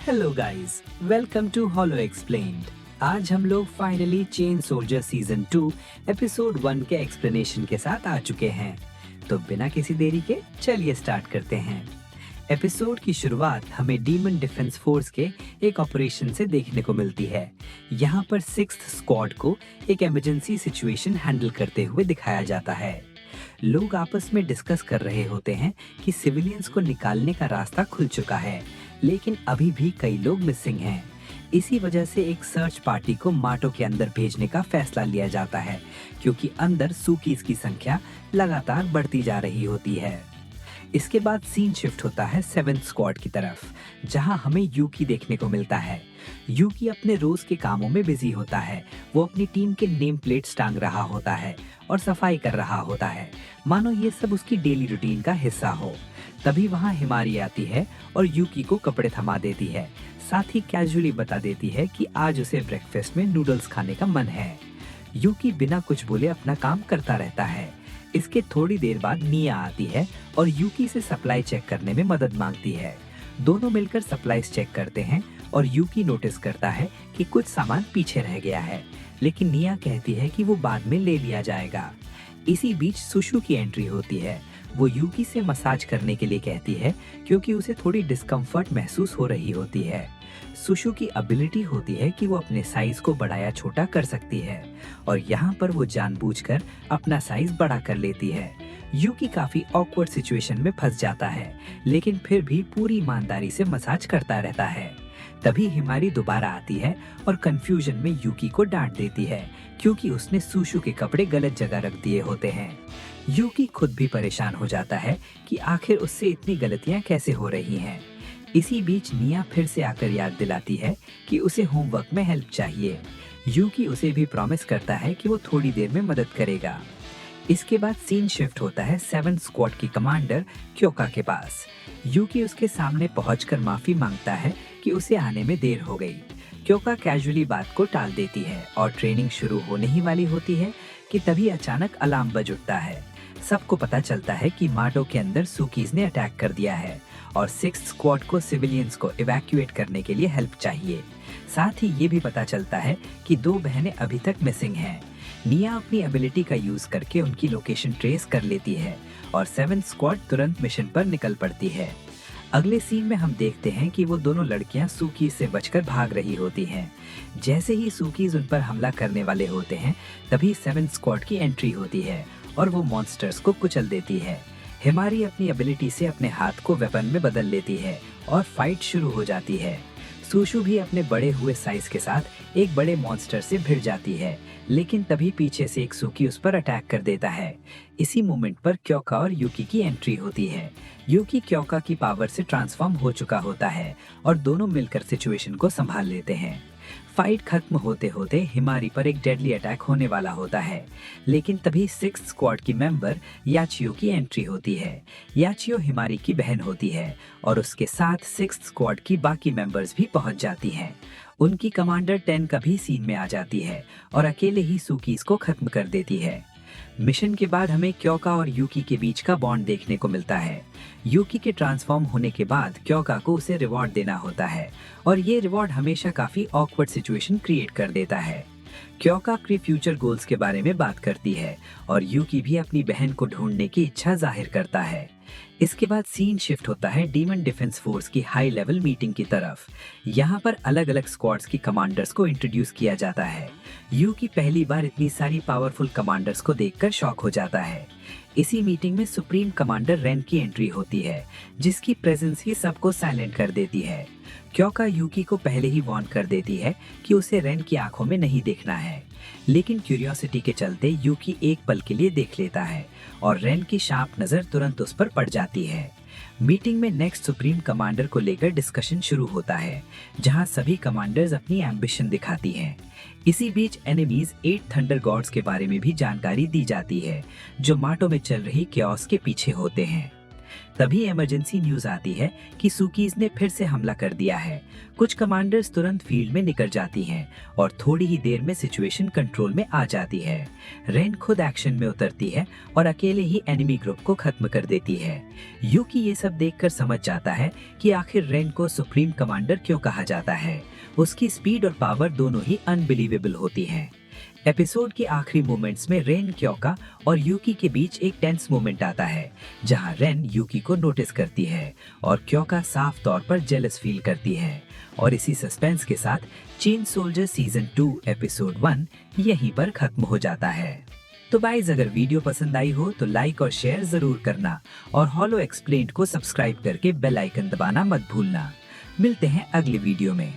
Hello guys, welcome to hollow explained. आज हम लोग finally chain soldier season 2 episode 1 के एक्सप्लेनेशन के साथ आ चुके हैं। तो बिना किसी देरी के चलिए स्टार्ट करते हैं। एपिसोड की शुरुआत हमें डीमन डिफेंस फोर्स के एक ऑपरेशन से देखने को मिलती है। यहाँ पर 6th स्क्वाड को एक इमरजेंसी सिचुएशन हैंडल करते हुए दिखाया जाता है। लोग आपस में डिस्कस कर रहे होते हैं कि सिविलियंस को निकालने का रास्ता खुल चुका है, लेकिन अभी भी कई लोग मिसिंग हैं। इसी वजह से एक सर्च पार्टी को माटो के अंदर भेजने का फैसला लिया जाता है, क्योंकि अंदर सूकीज की संख्या लगातार बढ़ती जा रही होती है। इसके बाद सीन शिफ्ट होता है 7th स्क्वाड की तरफ, जहां हमें यूकी देखने को मिलता है। यूकी अपने रोज के कामों में बिजी होता है। वो अपनी टीम के नेम प्लेट्स टांग रहा होता है और सफाई कर रहा होता है, मानो ये सब उसकी डेली रूटीन का हिस्सा हो। तभी वहां हिमारी आती है और यूकी को कपड़े थमा देती है, साथ ही कैजुअली बता देती है कि आज उसे ब्रेकफास्ट में नूडल्स खाने का मन है। यूकी बिना कुछ बोले अपना काम करता रहता है। इसके थोड़ी देर बाद निया आती है और यूकी से सप्लाई चेक करने में मदद मांगती है। दोनों मिलकर सप्लाईज चेक करते हैं और यूकी नोटिस करता है कि कुछ सामान पीछे रह गया है, लेकिन निया कहती है कि वो बाद में ले लिया जाएगा। इसी बीच सुशु की एंट्री होती है। वो यूकी से मसाज करने के लिए कहती है, क्योंकि उसे थोड़ी डिस्कम्फर्ट महसूस हो रही होती है। सुशु की एबिलिटी होती है कि वो अपने साइज को बड़ा या छोटा कर सकती है, और यहाँ पर वो जानबूझकर अपना साइज बड़ा कर लेती है। यूकी काफी ऑकवर्ड सिचुएशन में फंस जाता है, लेकिन फिर भी पूरी ईमानदारी से मसाज करता रहता है। तभी हिमारी दोबारा आती है और कंफ्यूजन में यूकी को डांट देती है, क्योंकि उसने सुशु के कपड़े गलत जगह रख दिए होते हैं। यूकी खुद भी परेशान हो जाता है कि आखिर उससे इतनी गलतियां कैसे हो रही हैं। इसी बीच निया फिर से आकर याद दिलाती है कि उसे होमवर्क में हेल्प चाहिए। यूकी उसे भी प्रॉमिस करता है कि वो थोड़ी देर में मदद करेगा। इसके बाद सीन शिफ्ट होता है 7th स्क्वाड की कमांडर क्योका के पास। यूकी उसके सामने पहुंचकर माफी मांगता है कि उसे आने में देर हो गई। क्योका कैजुअली बात को टाल देती है और ट्रेनिंग शुरू होने ही वाली होती है कि तभी अचानक अलार्म बज उठता है। सबको पता चलता है कि माटो के अंदर सूकीज ने अटैक कर दिया है और 6th स्क्वाड को सिविलियंस को इवैक्यूएट करने के लिए हेल्प चाहिए। साथ ही ये भी पता चलता है कि 2 बहनें अभी तक मिसिंग हैं। निया अपनी एबिलिटी का यूज करके उनकी लोकेशन ट्रेस कर लेती है और 7th स्क्वाड तुरंत मिशन पर निकल पड़ती है। अगले सीन में हम देखते हैं कि वो दोनों लड़कियां सूकीज से बचकर भाग रही होती हैं। जैसे ही सूकीज उन पर हमला करने वाले होते हैं, तभी 7th स्क्वाड की एंट्री होती है और वो मॉन्स्टर्स को कुचल देती है। हिमारी अपनी एबिलिटी से अपने हाथ को वेपन में बदल लेती है और फाइट शुरू हो जाती है। सुशु भी अपने बड़े हुए साइज के साथ एक बड़े मॉन्स्टर से भिड़ जाती है, लेकिन तभी पीछे से एक सूकी उस पर अटैक कर देता है। इसी मोमेंट पर क्योका और यूकी की एंट्री होती है। यूकी क्योका की पावर से ट्रांसफॉर्म हो चुका होता है और दोनों मिलकर सिचुएशन को संभाल लेते हैं। फाइट खत्म होते होते हिमारी पर एक डेडली अटैक होने वाला होता है, लेकिन तभी 6th स्क्वाड की मेंबर याचियो की एंट्री होती है। याचियो हिमारी की बहन होती है और उसके साथ 6th स्क्वाड की बाकी मेंबर्स भी पहुंच जाती हैं। उनकी कमांडर 10 का भी सीन में आ जाती है और अकेले ही सूकीज को खत्म कर देती है। मिशन के बाद हमें क्योका और यूकी के बीच का बॉन्ड देखने को मिलता है। यूकी के ट्रांसफॉर्म होने के बाद क्योका को उसे रिवॉर्ड देना होता है और ये रिवॉर्ड हमेशा काफी ऑकवर्ड सिचुएशन क्रिएट कर देता है। क्योका के फ्यूचर गोल्स के बारे में बात करती है और यूकी भी अपनी बहन को ढूंढने की इच्छा जाहिर करता है। इसके बाद सीन शिफ्ट होता है डीमन डिफेंस फोर्स की हाई लेवल मीटिंग की तरफ। यहाँ पर अलग अलग स्क्वाड्स की कमांडर्स को इंट्रोड्यूस किया जाता है। यूकी पहली बार इतनी सारी पावरफुल कमांडर्स को देखकर शॉक हो जाता है। इसी मीटिंग में सुप्रीम कमांडर रेन की एंट्री होती है, जिसकी प्रेजेंस ही सबको साइलेंट कर देती है। क्योका यूकी को पहले ही वार्न कर देती है कि उसे रेन की आंखों में नहीं देखना है, लेकिन क्यूरियोसिटी के चलते यूकी एक पल के लिए देख लेता है और रेन की शार्प नजर तुरंत उस पर पड़ जाती है। मीटिंग में नेक्स्ट सुप्रीम कमांडर को लेकर डिस्कशन शुरू होता है, जहां सभी कमांडर्स अपनी एम्बिशन दिखाती हैं। इसी बीच एनिमीज 8 थंडर गॉड्स के बारे में भी जानकारी दी जाती है, जो माटो में चल रही क्योस के पीछे होते हैं। तभी इमरजेंसी न्यूज आती है कि सुकीज ने फिर से हमला कर दिया है। कुछ कमांडर्स तुरंत फील्ड में निकल जाती हैं और थोड़ी ही देर में सिचुएशन कंट्रोल में आ जाती है। रेन खुद एक्शन में उतरती है और अकेले ही एनिमी ग्रुप को खत्म कर देती है। यूकी ये सब देखकर समझ जाता है कि आखिर रेन को सुप्रीम कमांडर क्यों कहा जाता है। उसकी स्पीड और पावर दोनों ही अनबिलीवेबल होती हैं। एपिसोड के आखिरी मोमेंट्स में रेन, क्योका और यूकी के बीच एक टेंस मोमेंट आता है, जहां रेन यूकी को नोटिस करती है और क्योका साफ तौर पर जेलस फील करती है। और इसी सस्पेंस के साथ चेन सोल्जर सीजन 2 एपिसोड 1 यहीं पर खत्म हो जाता है। तो गाइस, अगर वीडियो पसंद आई हो तो लाइक और शेयर जरूर करना और हॉलो एक्सप्लेन्ड को सब्सक्राइब करके बेल आइकन दबाना मत भूलना। मिलते हैं अगले वीडियो में।